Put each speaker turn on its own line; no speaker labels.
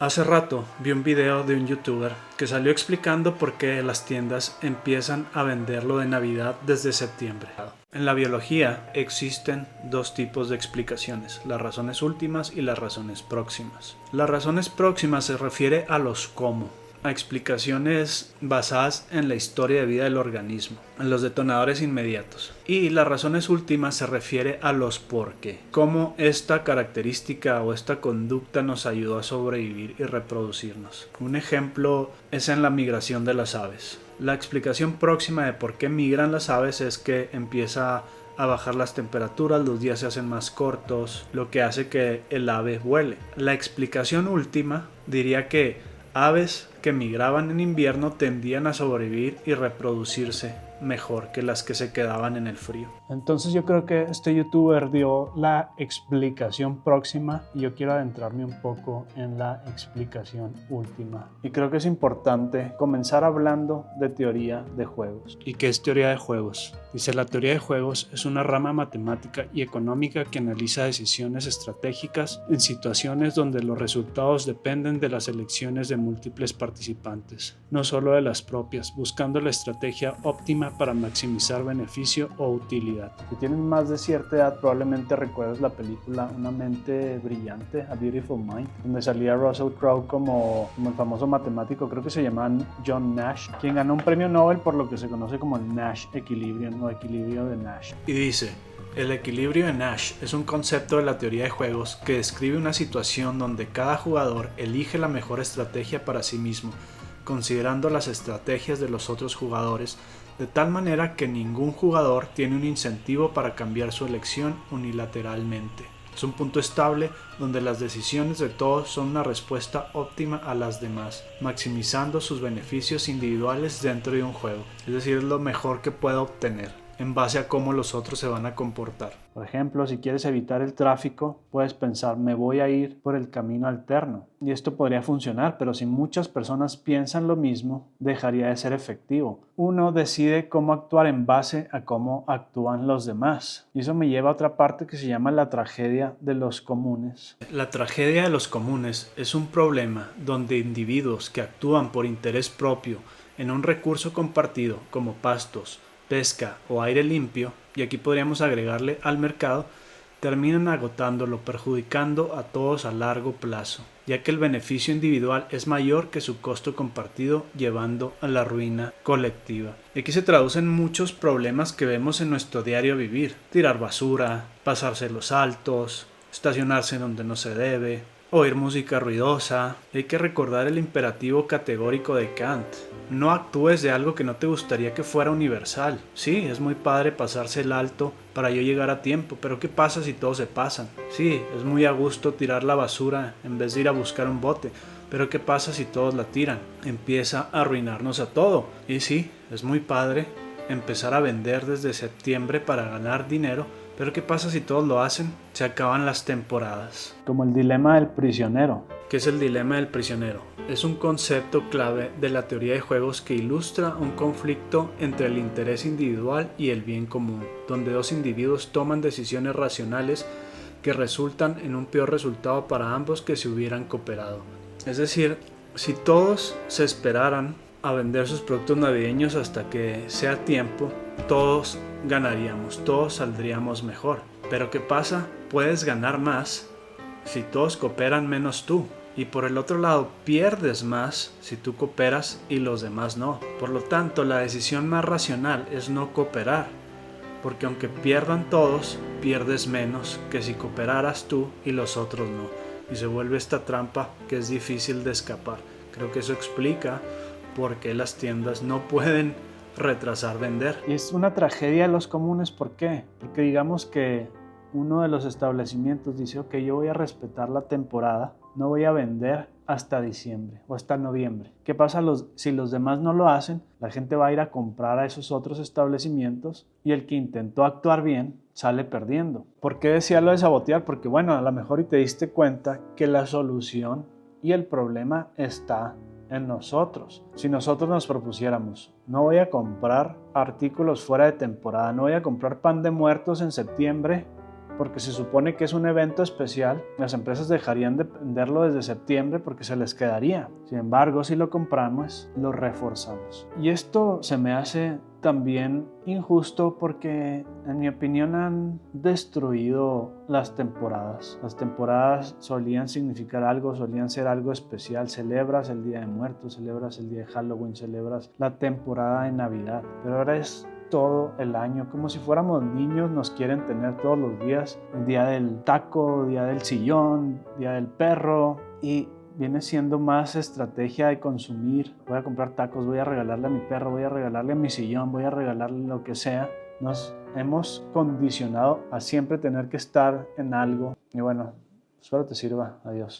Hace rato vi un video de un youtuber que salió explicando por qué las tiendas empiezan a venderlo de Navidad desde septiembre. En la biología existen dos tipos de explicaciones, las razones últimas y las razones próximas. Las razones próximas se refiere a los cómo, a explicaciones basadas en la historia de vida del organismo, en los detonadores inmediatos. Y las razones últimas se refiere a los por qué, cómo esta característica o esta conducta nos ayudó a sobrevivir y reproducirnos. Un ejemplo es en la migración de las aves. La explicación próxima de por qué migran las aves es que empieza a bajar las temperaturas, los días se hacen más cortos, lo que hace que el ave vuele. La explicación última diría que aves que migraban en invierno tendían a sobrevivir y reproducirse mejor que las que se quedaban en el frío. Entonces yo creo que este youtuber dio la explicación próxima y yo quiero adentrarme un poco en la explicación última. Y creo que es importante comenzar hablando de teoría de juegos. ¿Y qué es teoría de juegos? Dice, la teoría de juegos es una rama matemática y económica que analiza decisiones estratégicas en situaciones donde los resultados dependen de las elecciones de múltiples participantes, no solo de las propias, buscando la estrategia óptima para maximizar beneficio o utilidad. Si tienes más de cierta edad, probablemente recuerdas la película Una mente brillante, A Beautiful Mind, donde salía Russell Crowe como el famoso matemático, creo que se llamaba John Nash, quien ganó un premio Nobel por lo que se conoce como el Nash Equilibrium o equilibrio de Nash. Y dice, el equilibrio de Nash es un concepto de la teoría de juegos que describe una situación donde cada jugador elige la mejor estrategia para sí mismo, considerando las estrategias de los otros jugadores, de tal manera que ningún jugador tiene un incentivo para cambiar su elección unilateralmente. Es un punto estable donde las decisiones de todos son una respuesta óptima a las demás, maximizando sus beneficios individuales dentro de un juego, es decir, es lo mejor que pueda obtener en base a cómo los otros se van a comportar. Por ejemplo, si quieres evitar el tráfico, puedes pensar, me voy a ir por el camino alterno. Y esto podría funcionar, pero si muchas personas piensan lo mismo, dejaría de ser efectivo. Uno decide cómo actuar en base a cómo actúan los demás. Y eso me lleva a otra parte que se llama la tragedia de los comunes. La tragedia de los comunes es un problema donde individuos que actúan por interés propio en un recurso compartido como pastos, pesca o aire limpio, y aquí podríamos agregarle al mercado, terminan agotándolo, perjudicando a todos a largo plazo, ya que el beneficio individual es mayor que su costo compartido, llevando a la ruina colectiva. Y aquí se traducen muchos problemas que vemos en nuestro diario vivir: tirar basura, pasarse los altos, estacionarse donde no se debe, oír música ruidosa. Hay que recordar el imperativo categórico de Kant: no actúes de algo que no te gustaría que fuera universal. Sí, es muy padre pasarse el alto para yo llegar a tiempo, pero ¿qué pasa si todos se pasan? Sí, es muy a gusto tirar la basura en vez de ir a buscar un bote, pero ¿qué pasa si todos la tiran? Empieza a arruinarnos a todo. Y sí, es muy padre empezar a vender desde septiembre para ganar dinero, pero ¿qué pasa si todos lo hacen? Se acaban las temporadas. Como el dilema del prisionero. ¿Qué es el dilema del prisionero? Es un concepto clave de la teoría de juegos que ilustra un conflicto entre el interés individual y el bien común, donde dos individuos toman decisiones racionales que resultan en un peor resultado para ambos que si hubieran cooperado. Es decir, si todos se esperaran a vender sus productos navideños hasta que sea tiempo, todos ganaríamos, todos saldríamos mejor. Pero ¿qué pasa? Puedes ganar más si todos cooperan menos tú. Y por el otro lado, pierdes más si tú cooperas y los demás no. Por lo tanto, la decisión más racional es no cooperar, porque aunque pierdan todos, pierdes menos que si cooperaras tú y los otros no. Y se vuelve esta trampa que es difícil de escapar. Creo que eso explica por qué las tiendas no pueden retrasar vender. Y es una tragedia de los comunes. ¿Por qué? Porque digamos que uno de los establecimientos dice, ok, yo voy a respetar la temporada, no voy a vender hasta diciembre o hasta noviembre. ¿Qué pasa si los demás no lo hacen? La gente va a ir a comprar a esos otros establecimientos y el que intentó actuar bien sale perdiendo. ¿Por qué decía lo de sabotear? Porque bueno, a lo mejor y te diste cuenta que la solución y el problema está en nosotros. Si nosotros nos propusiéramos, no voy a comprar artículos fuera de temporada, no voy a comprar pan de muertos en septiembre porque se supone que es un evento especial, las empresas dejarían de venderlo desde septiembre porque se les quedaría. Sin embargo, si lo compramos, lo reforzamos. Y esto se me hace también injusto porque, en mi opinión, han destruido las temporadas. Las temporadas solían significar algo, solían ser algo especial. Celebras el Día de Muertos, celebras el día de Halloween, celebras la temporada de Navidad, pero ahora es todo el año, como si fuéramos niños. Nos quieren tener todos los días, el día del taco, día del sillón, día del perro, y viene siendo más estrategia de consumir. Voy a comprar tacos, voy a regalarle a mi perro, voy a regalarle a mi sillón, voy a regalarle lo que sea. Nos hemos condicionado a siempre tener que estar en algo. Y bueno, espero te sirva. Adiós.